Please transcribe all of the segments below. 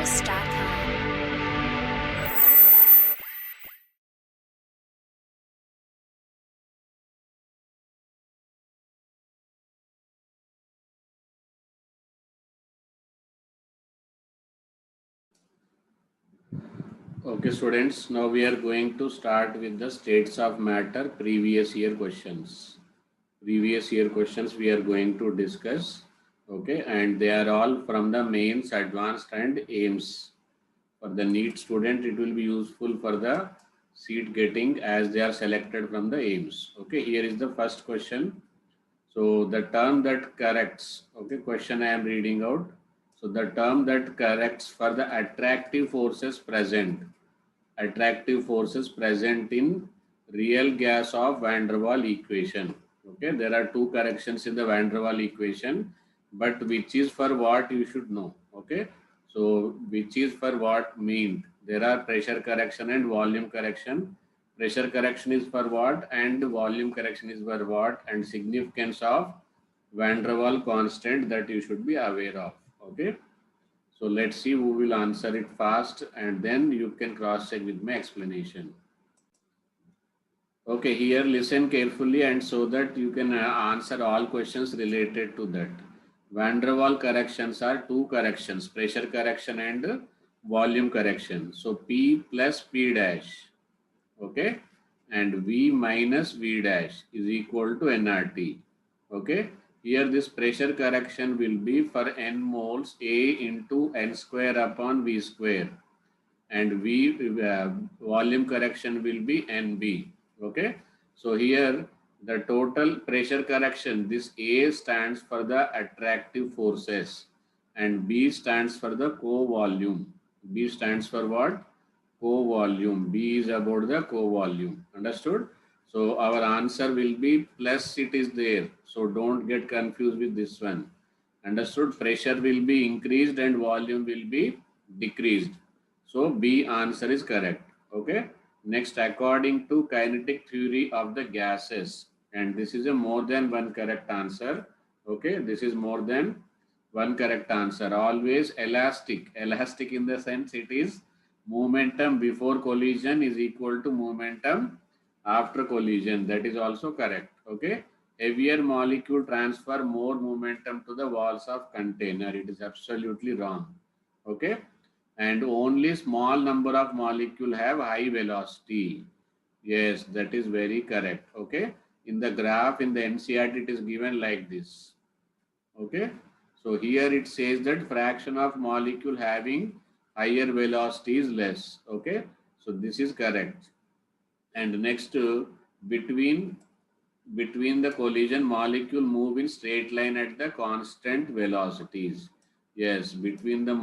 PYQ'S.com. Okay, students, now we are going to start with the states of matter previous year questions. Previous year questions we are going to discuss. Okay, and they are all from the mains, advanced and aims. For the NEET student, it will be useful for the seat getting as they are selected from the aims. Okay, here is the first question. So the term that corrects, okay, question I am reading out. So the term that corrects for the attractive forces present in real gas of van der Waal equation. Okay, there are two corrections in the van der Waal equation, but which is for what you should know. Okay, so which is for what mean? There are pressure correction and volume correction. Pressure correction is for what and volume correction is for what, and significance of van der Waal constant that you should be aware of. Okay. So let's see who will answer it fast, and then you can cross check with my explanation. Okay, here listen carefully and so that you can answer all questions related to that. Van der Waal corrections are two corrections, pressure correction and volume correction. So P plus P dash, okay, and V minus V dash is equal to nRT. Okay, here this pressure correction will be for n moles A into n square upon V square, and volume correction will be NB. Okay, so here the total pressure correction, this A stands for the attractive forces and B stands for the co-volume. B stands for what? Co-volume. B is about the co-volume. Understood? So our answer will be plus, it is there. So don't get confused with this one. Understood? Pressure will be increased and volume will be decreased. So B answer is correct. Okay. Next, according to kinetic theory of the gases, and this is a more than one correct answer. Okay, this is more than one correct answer. Always elastic. Elastic in the sense it is momentum before collision is equal to momentum after collision. That is also correct. Okay. Heavier molecule transfer more momentum to the walls of container. It is absolutely wrong. Okay, and only small number of molecule have high velocity. Yes, that is very correct. Okay, in the graph in the NCERT it is given like this. Okay, so here it says that fraction of molecule having higher velocity is less. Okay, so this is correct. And next, between the collision molecule move in straight line at the constant velocities. Yes, between the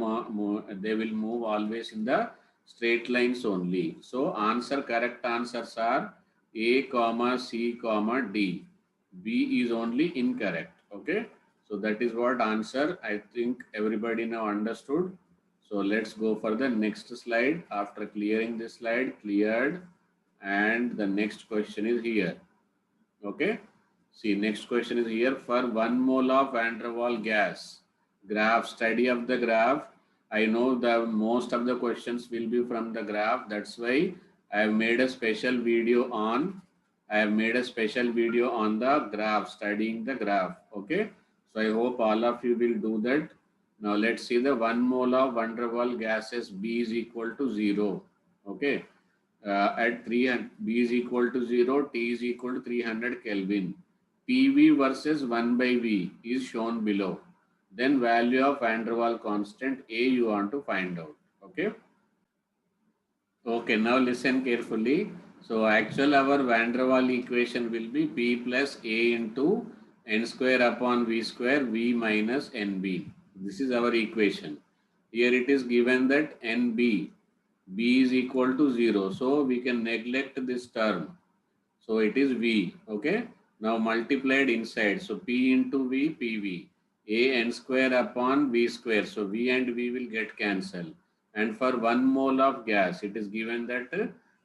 they will move always in the straight lines only. So correct answers are A, comma, C, comma, D. B is only incorrect. Okay. So that is what answer. I think everybody now understood. So let's go for the next slide. After clearing this slide, cleared. And the next question is here. Okay. See, next question is here. For 1 mole of van der Waal gas, graph, study of the graph. I know the most of the questions will be from the graph. That's why I have made a special video on the graph, studying the graph. Okay. So I hope all of you will do that. Now let's see the 1 mole of van der Waal gases B is equal to 0. Okay. At 300, B is equal to 0, T is equal to 300 Kelvin. PV versus 1 by V is shown below. Then value of van der Waal constant A you want to find out. Okay. Okay, now listen carefully. So actual our van der Waal equation will be P plus A into N square upon V square V minus NB. This is our equation. Here it is given that NB, B is equal to 0. So we can neglect this term. So it is V. Okay. Now multiplied inside. So P into V, PV. A N square upon V square. So V and V will get cancelled. And for 1 mole of gas, it is given that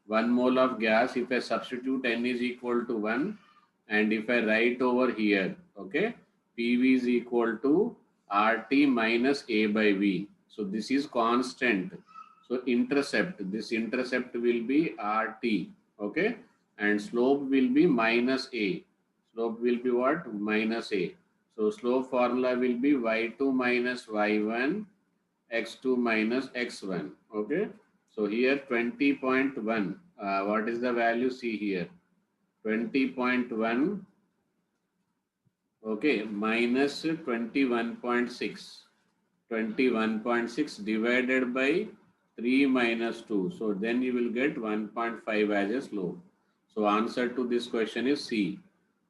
1 mole of gas, if I substitute N is equal to 1, and if I write over here, okay, PV is equal to RT minus A by V. So this is constant. So intercept, this intercept will be RT, okay, and slope will be minus A. Slope will be what? Minus A. So slope formula will be y2 minus y1, x2 minus x1, okay. So here 20.1, what is the value? See here, 20.1, okay, minus 21.6. 21.6 divided by 3 minus 2. So then you will get 1.5 as a slope. So answer to this question is C.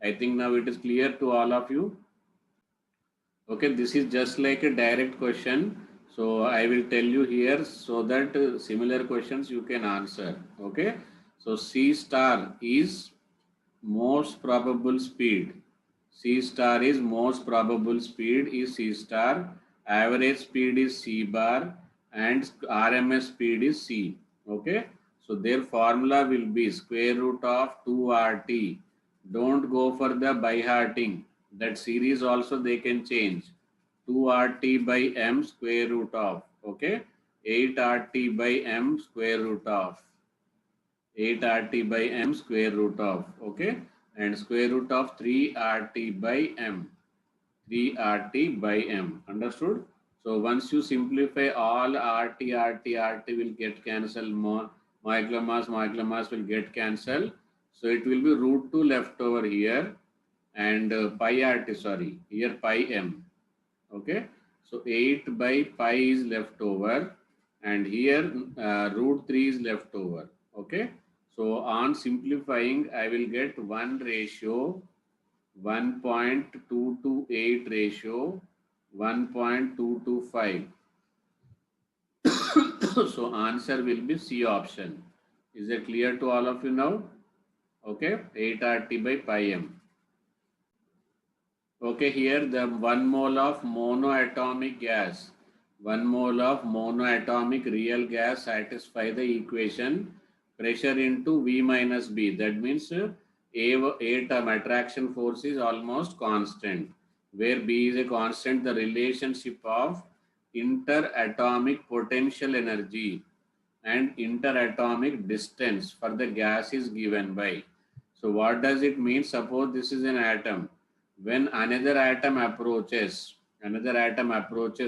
I think now it is clear to all of you. Okay, this is just like a direct question. So I will tell you here so that similar questions you can answer. Okay. So C star is most probable speed. C star is most probable speed is C star. Average speed is C bar and RMS speed is C. Okay. So their formula will be square root of 2RT. Don't go for the by hearting. That series also they can change. 2RT by M square root of. Okay. 8RT by M square root of. 8RT by M square root of, okay, and square root of 3RT by M, 3RT by M, understood? So once you simplify all RT will get cancelled, molecular mass will get cancelled. So it will be root 2 left over here and pi RT, sorry, here pi M, okay. So 8 by pi is left over and here root 3 is left over, okay. So on simplifying I will get 1 ratio 1.228 ratio 1.225. So answer will be C option. Is it clear to all of you now? Okay, 8RT by pi M. Okay, here the 1 mole of monoatomic gas, 1 mole of monoatomic real gas satisfy the equation pressure into V minus B. That means A term attraction force is almost constant. Where B is a constant, the relationship of interatomic potential energy and interatomic distance for the gas is given by. So what does it mean? Suppose this is an atom. When another atom approaches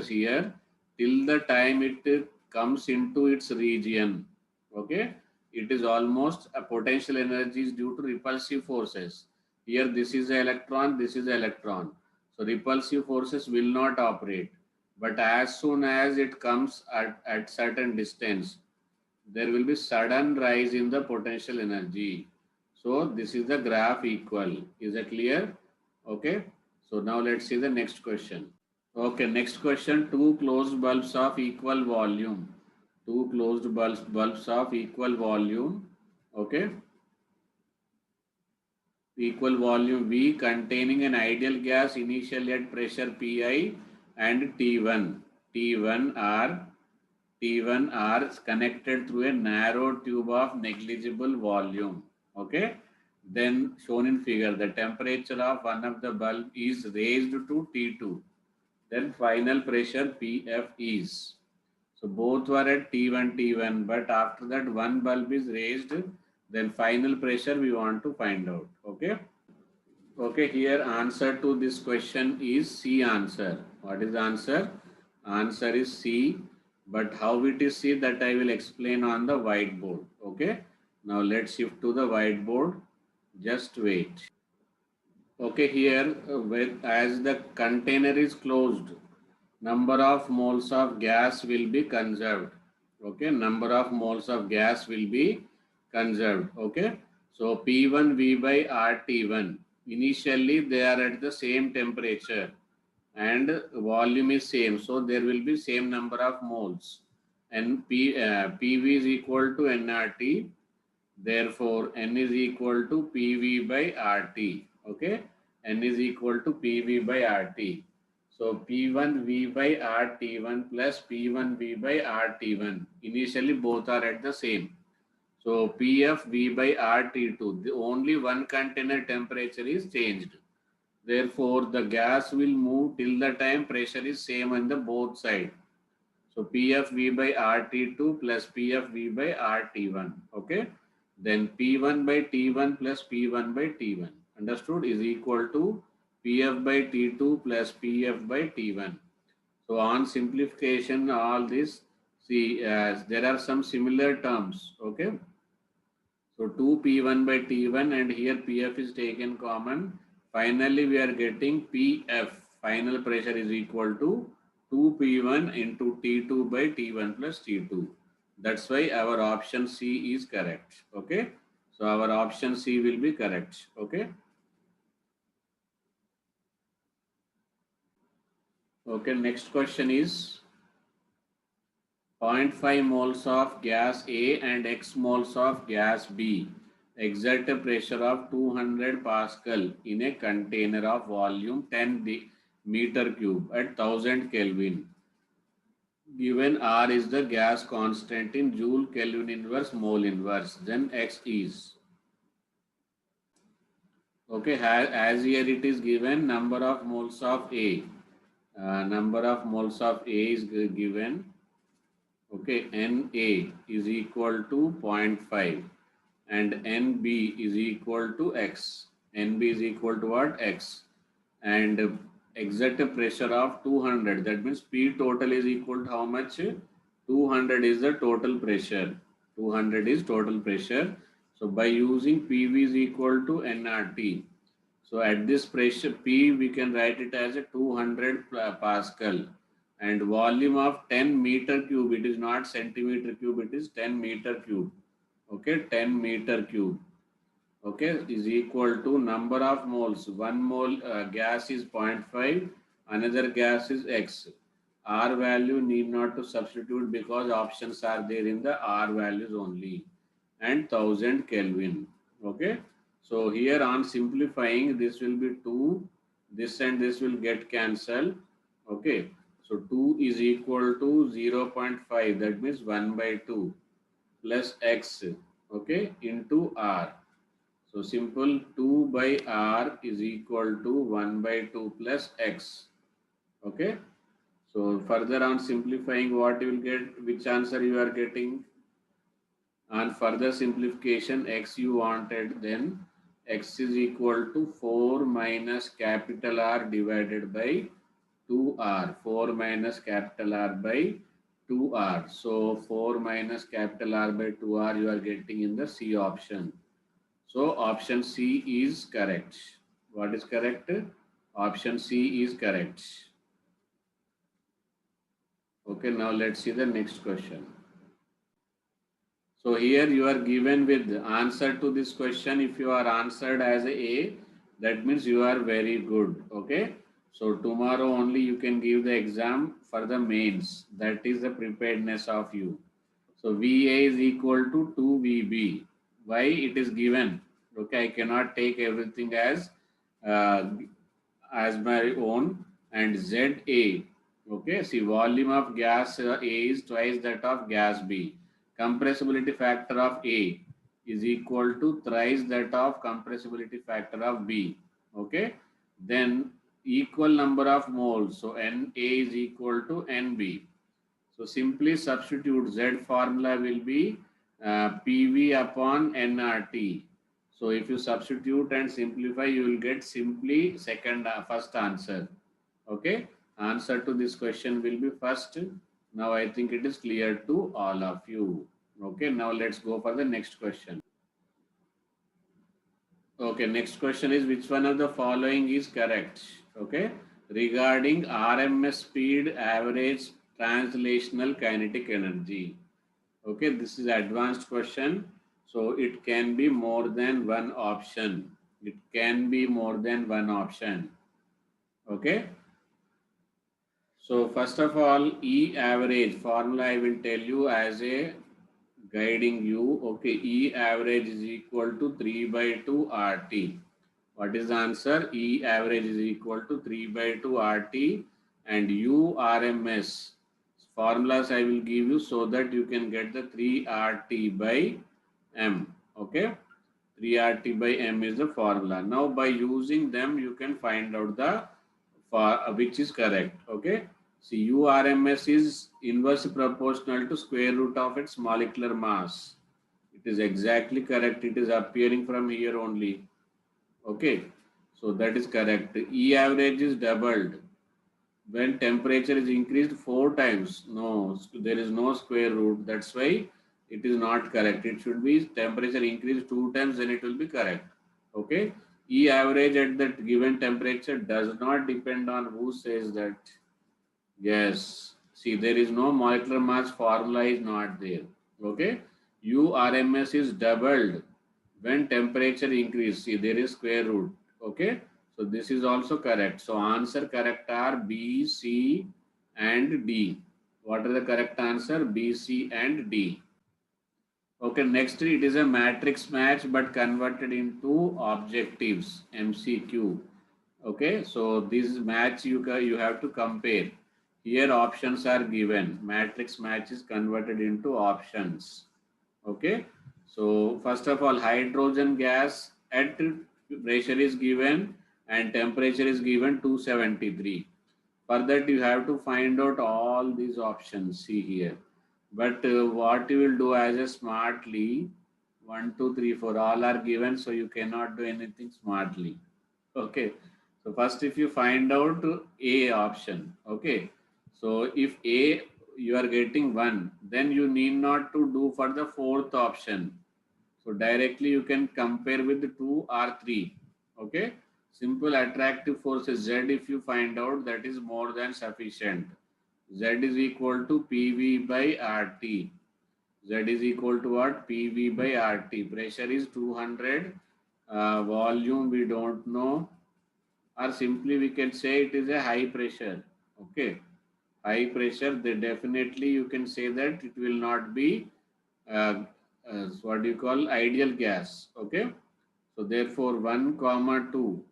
here, till the time it comes into its region, okay, it is almost a potential energy is due to repulsive forces. Here this is the electron, this is the electron. So repulsive forces will not operate. But as soon as it comes at certain distance, there will be sudden rise in the potential energy. So this is the graph equal. Is it clear? Okay. So now let's see the next question. Okay, next question. Two closed bulbs of equal volume. Two closed bulbs of equal volume. Okay. Equal volume V containing an ideal gas initially at pressure Pi and T1. T1 are connected through a narrow tube of negligible volume. Okay. Then shown in figure, the temperature of one of the bulb is raised to T2. Then final pressure PF is. So both were at T1, but after that one bulb is raised, then final pressure we want to find out. Okay. Okay, here answer to this question is C answer. What is the answer? Answer is C, but how it is C that I will explain on the whiteboard. Okay, now let's shift to the whiteboard. Just wait. Okay, here as the container is closed, number of moles of gas will be conserved. Okay, number of moles of gas will be conserved. Okay, so P1 V by RT1. Initially they are at the same temperature and volume is same, so there will be same number of moles, and PV is equal to nRT. Therefore n is equal to PV by RT. Okay, n is equal to PV by RT. So P1 V by RT1 plus P1 V by RT1. Initially both are at the same. So PF V by RT2. The only one container temperature is changed. Therefore the gas will move till the time pressure is same on the both side. So PFV by RT2 plus PFV by RT1. Okay. Then P1 by T1 plus P1 by T1. Understood? Is equal to PF by T2 plus PF by T1. So on simplification, all this, see, there are some similar terms. Okay. So 2P1 by T1 and here PF is taken common. Finally, we are getting PF. Final pressure is equal to 2P1 into T2 by T1 plus T2. That's why our option C is correct. Okay. So our option C will be correct. Okay. Okay. Next question is zero point 0.5 moles of gas A and X moles of gas B exert a pressure of 200 Pascal in a container of volume 10 meter cube at 1000 Kelvin. Given R is the gas constant in Joule Kelvin inverse mole inverse, then X is. Okay, as here it is given number of moles of A. Number of moles of A is given. Okay, Na is equal to 0.5 and Nb is equal to X. Nb is equal to what? X. And exert pressure of 200. That means P total is equal to how much? 200 is the total pressure. 200 is total pressure. So by using PV is equal to nRT. So at this pressure P, we can write it as a 200 Pascal and volume of 10 meter cube. It is not centimeter cube, it is 10 meter cube. Okay, 10 meter cube. Okay, is equal to number of moles. One mole gas is 0.5, another gas is X. R value need not to substitute because options are there in the R values only and 1000 Kelvin. Okay. So here on simplifying, this will be 2, this and this will get cancelled. Okay. So 2 is equal to 0.5, that means 1 by 2 plus X, okay, into R. So simple 2 by R is equal to 1 by 2 plus X. Okay. So further on simplifying, what you will get, which answer you are getting? On further simplification, X you wanted, then X is equal to 4 minus capital R divided by 2R. 4 minus capital R by 2R. So 4 minus capital R by 2R you are getting in the C option. So option C is correct. What is correct? Option C is correct. Okay, now let's see the next question. So here you are given with the answer to this question. If you are answered as A, that means you are very good. Okay. So tomorrow only you can give the exam for the mains. That is the preparedness of you. So VA is equal to 2VB. Why it is given? Okay, I cannot take everything uh, as my own. And ZA. Okay, see volume of gas A is twice that of gas B. Compressibility factor of A is equal to thrice that of compressibility factor of B. Okay, then equal number of moles. So Na is equal to Nb. So simply substitute Z formula will be PV upon nRT. So if you substitute and simplify, you will get simply first answer. Okay, answer to this question will be first. Now I think it is clear to all of you. Okay, now let's go for the next question. Okay, next question is which one of the following is correct? Okay, regarding RMS speed average translational kinetic energy. Okay, this is advanced question. So it can be more than one option. It can be more than one option. Okay. So first of all, E average formula I will tell you as a guiding you. Okay, E average is equal to 3 by 2 RT. What is the answer? E average is equal to 3 by 2 RT and URMS formulas I will give you so that you can get the 3 RT by M. Okay, 3 RT by M is the formula. Now by using them you can find out the which is correct. Okay. See, URMS is inversely proportional to square root of its molecular mass. It is exactly correct. It is appearing from here only. Okay. So that is correct. E average is doubled when temperature is increased 4 times. No, there is no square root. That's why it is not correct. It should be temperature increased 2 times, then it will be correct. Okay. E average at that given temperature does not depend on who says that. Yes. See, there is no molecular mass formula is not there. Okay. URMS is doubled when temperature increase. See, there is square root. Okay. So this is also correct. So answer correct are B, C and D. What are the correct answer? B, C and D. Okay, next it is a matrix match but converted into objectives, MCQ. Okay, so this match you have to compare. Here options are given. Matrix match is converted into options. Okay, so first of all, hydrogen gas at pressure is given and temperature is given 273. For that you have to find out all these options. See here. But what you will do as a smartly, 1, 2, 3, 4, all are given, so you cannot do anything smartly. Okay. So first if you find out A option, okay. So if A you are getting 1, then you need not to do for the fourth option. So directly you can compare with 2 or 3. Okay. Simple attractive force is Z. If you find out, that is more than sufficient. Z is equal to PV by RT. Z is equal to what? PV by RT. Pressure is 200. Volume we don't know. Or simply we can say it is a high pressure. Okay. High pressure, they definitely you can say that it will not be what do you call ideal gas. Okay. So therefore 1 comma 2,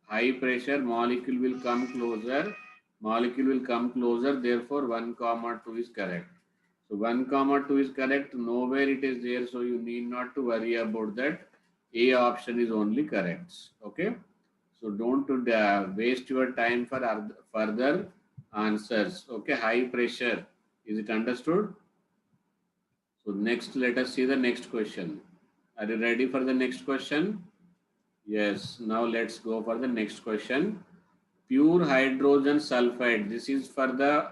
high pressure molecule will come closer. Molecule will come closer. Therefore 1 comma 2 is correct. So 1 comma 2 is correct. Nowhere it is there. So you need not to worry about that. A option is only correct. Okay. So don't waste your time for further answers. Okay. High pressure. Is it understood? So next, let us see the next question. Are you ready for the next question? Yes. Now let's go for the next question. Pure hydrogen sulfide. This is for the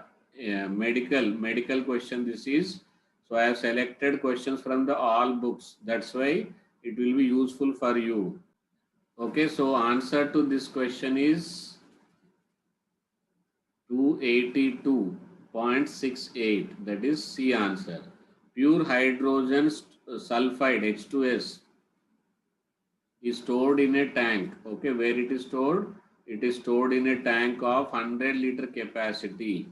medical question. This is, so I have selected questions from the all books. That's why it will be useful for you. Okay. So answer to this question is 282.68. That is C answer. Pure hydrogen sulfide H2S is stored in a tank. Okay, where it is stored? It is stored in a tank of 100-liter capacity.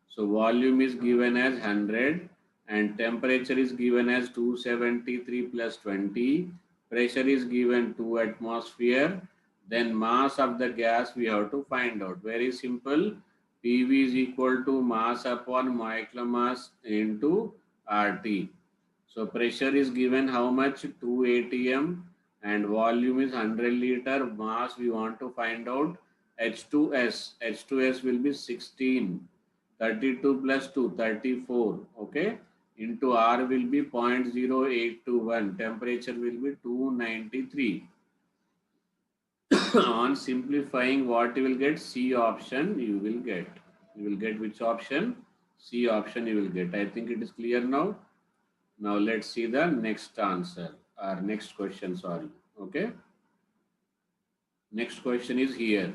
So volume is given as 100 and temperature is given as 273 plus 20. Pressure is given 2 atmosphere. Then mass of the gas we have to find out. Very simple. PV is equal to mass upon molecular mass into RT. So pressure is given how much? 2 atm and volume is 100 liter. Mass we want to find out H2S. H2S will be 16. 32 plus 2, 34. Okay. Into R will be 0.0821. Temperature will be 293. On simplifying, what you will get? C option you will get. You will get which option? C option you will get. I think it is clear now. Now let's see the next answer or next question, sorry. Okay. Next question is here.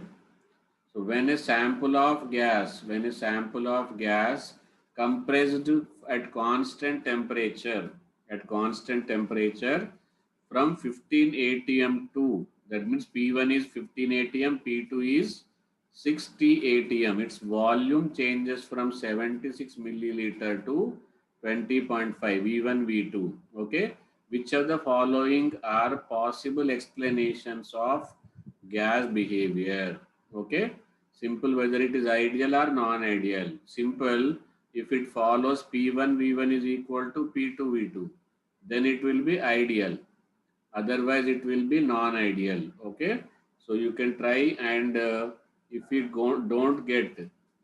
So when a sample of gas compressed at constant temperature from 15 atm to, that means P1 is 15 atm, P2 is 60 atm. Its volume changes from 76 milliliter to 20.5 V1 V2. Okay, which of the following are possible explanations of gas behavior? Okay, simple, whether it is ideal or non-ideal. Simple, if it follows P1 V1 is equal to P2 V2, then it will be ideal. Otherwise it will be non-ideal. Okay, so you can try, and if you don't get,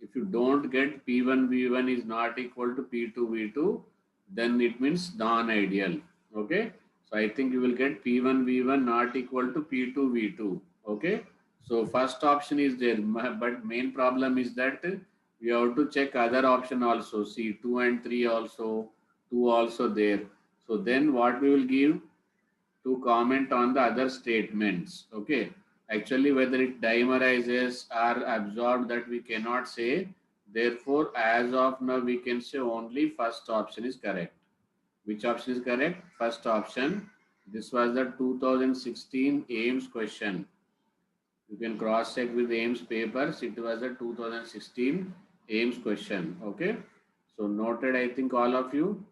If you don't get P1 V1 is not equal to P2 V2, then it means non-ideal. Okay. So I think you will get P1 V1 not equal to P2 V2. Okay. So first option is there, but main problem is that we have to check other option also. See 2 and 3 also, 2 also there. So then what we will give to comment on the other statements. Okay. Actually, whether it dimerizes or absorbed, that we cannot say. Therefore, as of now, we can say only first option is correct. Which option is correct? First option. This was the 2016 AIMS question. You can cross check with AIMS papers. It was a 2016 AIMS question. Okay. So noted, I think all of you.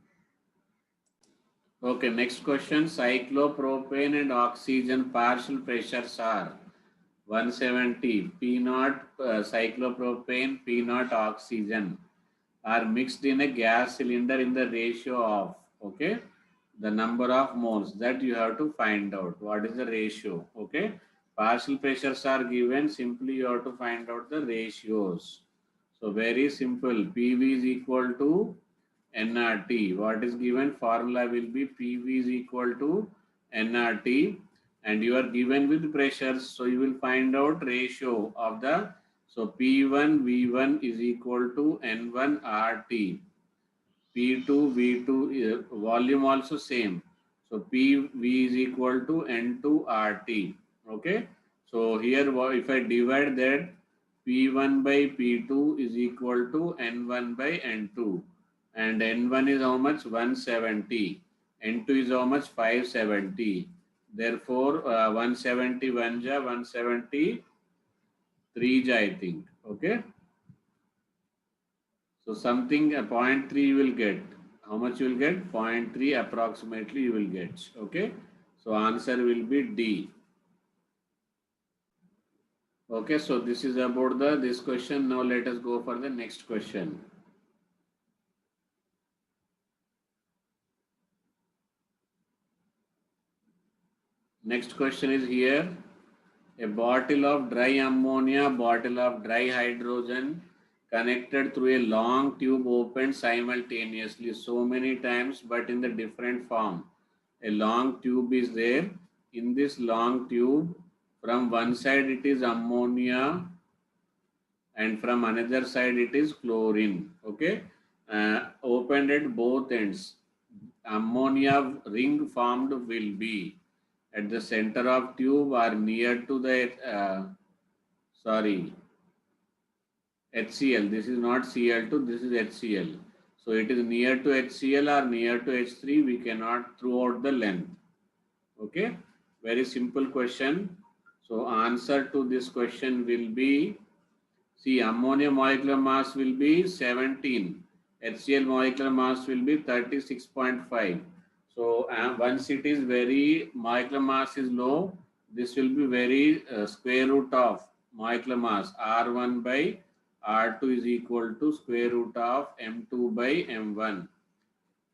Okay, next question. Cyclopropane and oxygen partial pressures are 170 P naught cyclopropane, P naught oxygen are mixed in a gas cylinder in the ratio of, okay, the number of moles that you have to find out. What is the ratio? Okay, partial pressures are given. Simply you have to find out the ratios. So very simple. PV is equal to nRT. What is given? Formula will be PV is equal to nRT, and you are given with pressures. So you will find out ratio of the, so P1 V1 is equal to N1 RT. P2 V2 volume also same. So PV is equal to N2 RT. Okay. So here if I divide that, P1 by P2 is equal to N1 by N2. And N1 is how much? 170. N2 is how much? 570. Therefore, 170 ja, 173 ja, I think. Okay. So something a 0.3 you will get. How much you will get? 0.3 approximately you will get. Okay. So answer will be D. Okay. So this is about this question. Now let us go for the next question. Next question is here. A bottle of dry ammonia, bottle of dry hydrogen connected through a long tube opened simultaneously so many times but in the different form. A long tube is there. In this long tube, from one side it is ammonia and from another side it is chlorine. Okay, opened at both ends. Ammonia ring formed will be at the center of tube or near to the sorry, HCl. This is not Cl2, this is HCl. So it is near to HCl or near to H3. We cannot throughout the length. Okay, very simple question. So answer to this question will be, see, ammonia molecular mass will be 17. HCl molecular mass will be 36.5. So once it is very molecular mass is low, this will be very square root of molecular mass R1 by R2 is equal to square root of M2 by M1.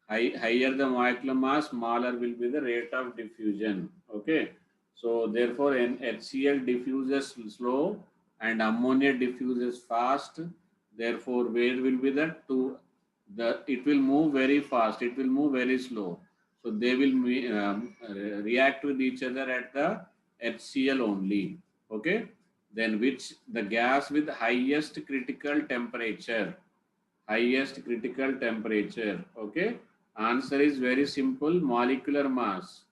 Higher the molecular mass, smaller will be the rate of diffusion. Okay. So therefore, HCl diffuses slow and ammonia diffuses fast. Therefore, where will be it will move very fast. It will move very slow. So they will react with each other at the HCl only. Okay. Then which the gas with highest critical temperature. Highest critical temperature. Okay. Answer is very simple. Molecular mass.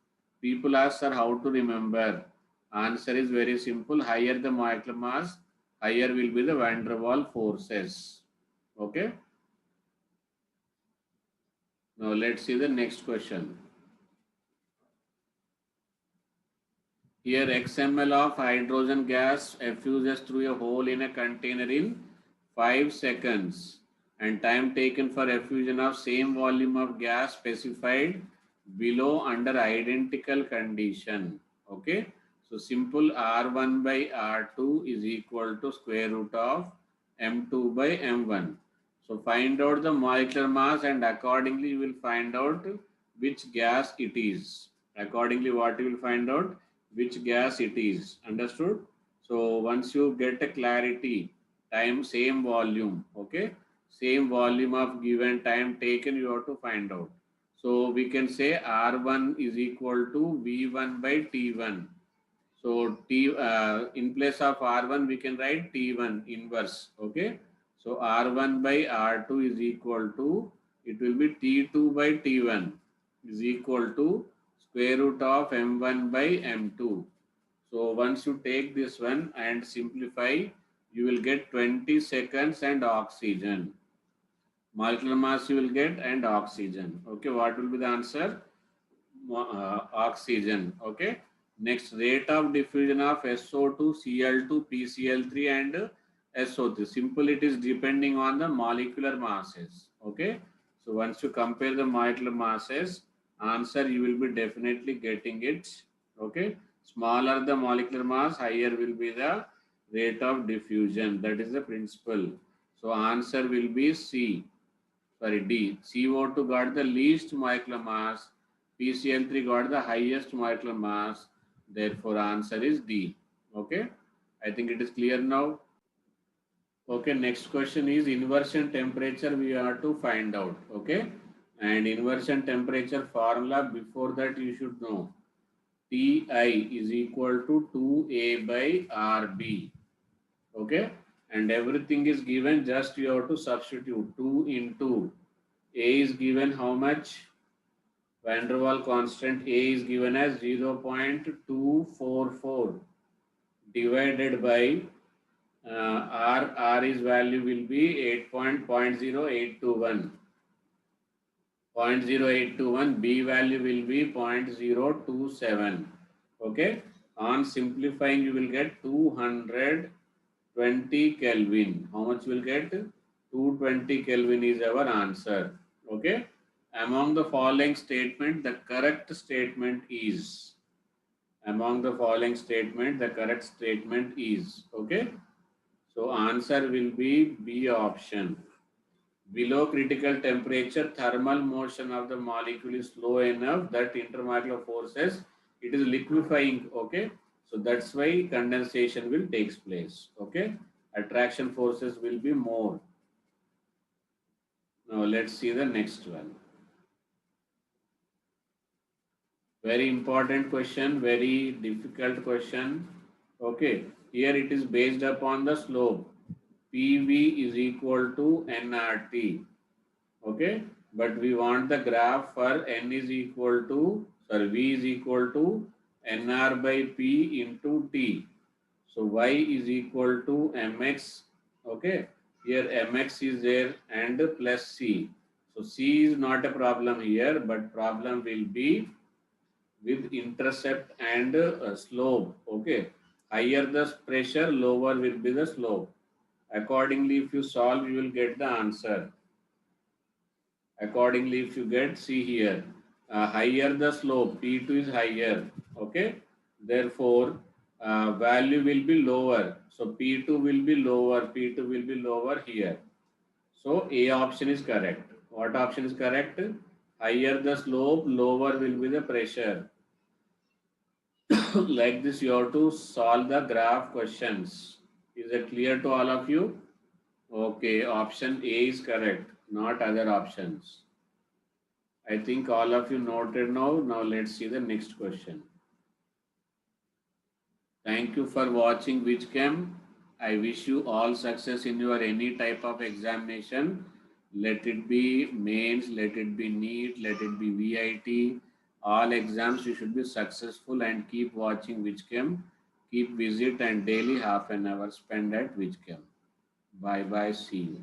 People ask, sir, how to remember? Answer is very simple. Higher the molecular mass, higher will be the van der Waals forces. Okay. Now let's see the next question. Here XML of hydrogen gas effuses through a hole in a container in 5 seconds and time taken for effusion of same volume of gas specified below under identical condition. Okay. So simple R1 by R2 is equal to square root of M2 by M1. So find out the molecular mass and accordingly you will find out which gas it is. Accordingly what you will find out? Which gas it is. Understood? So once you get a clarity time, same volume. Okay, same volume of given time taken, you have to find out. So we can say R1 is equal to V1 by T1. So in place of R1 we can write T1 inverse. Okay. So R1 by R2 is equal to, it will be T2 by T1 is equal to square root of M1 by M2. So once you take this one and simplify, you will get 20 seconds and oxygen. Molecular mass you will get and oxygen. Okay, what will be the answer? Oxygen. Okay. Next, rate of diffusion of SO2, Cl2, PCl3 and SO3. Simple, it is depending on the molecular masses. Okay. So once you compare the molecular masses, answer you will be definitely getting it. Okay. Smaller the molecular mass, higher will be the rate of diffusion. That is the principle. So answer will be C. Sorry, D. CO2 got the least molecular mass. PCl3 got the highest molecular mass. Therefore, answer is D. Okay. I think it is clear now. Okay. Next question is inversion temperature. We have to find out. Okay. And inversion temperature formula, before that you should know. Ti is equal to 2A by RB. Okay. And everything is given, just you have to substitute 2 into A is given how much? Van der Waal constant A is given as 0.244 divided by R is value will be 8.0821. 0.0821, B value will be 0.027. Okay. On simplifying, you will get 220 Kelvin. How much will get? 220 Kelvin is our answer. Okay. Among the following statement, the correct statement is. Among the following statement, the correct statement is. Okay. So answer will be B option. Below critical temperature, thermal motion of the molecule is slow enough that intermolecular forces, it is liquefying. Okay. So that's why condensation will take place. Okay. Attraction forces will be more. Now let's see the next one. Very important question, very difficult question. Okay, here it is based upon the slope. PV is equal to nRT. Okay, but we want the graph for n is equal to, sorry, V is equal to nR by P into T. So Y is equal to mx. Okay, here mx is there and plus C. So C is not a problem here, but problem will be with intercept and slope. Okay, higher the pressure, lower will be the slope. Accordingly, if you solve, you will get the answer. Accordingly, if you get, see here, higher the slope, T2 is higher. Okay, therefore value will be lower. So P2 will be lower, P2 will be lower here. So A option is correct. What option is correct? Higher the slope, lower will be the pressure. Like this, you have to solve the graph questions. Is it clear to all of you? Okay, option A is correct, not other options. I think all of you noted now. Now let's see the next question. Thank you for watching Which Chem. I wish you all success in your any type of examination. Let it be mains, let it be NEET, let it be VIT. All exams you should be successful and keep watching Which Chem. Keep visit and daily half an hour spend at Which Chem. Bye bye. See you.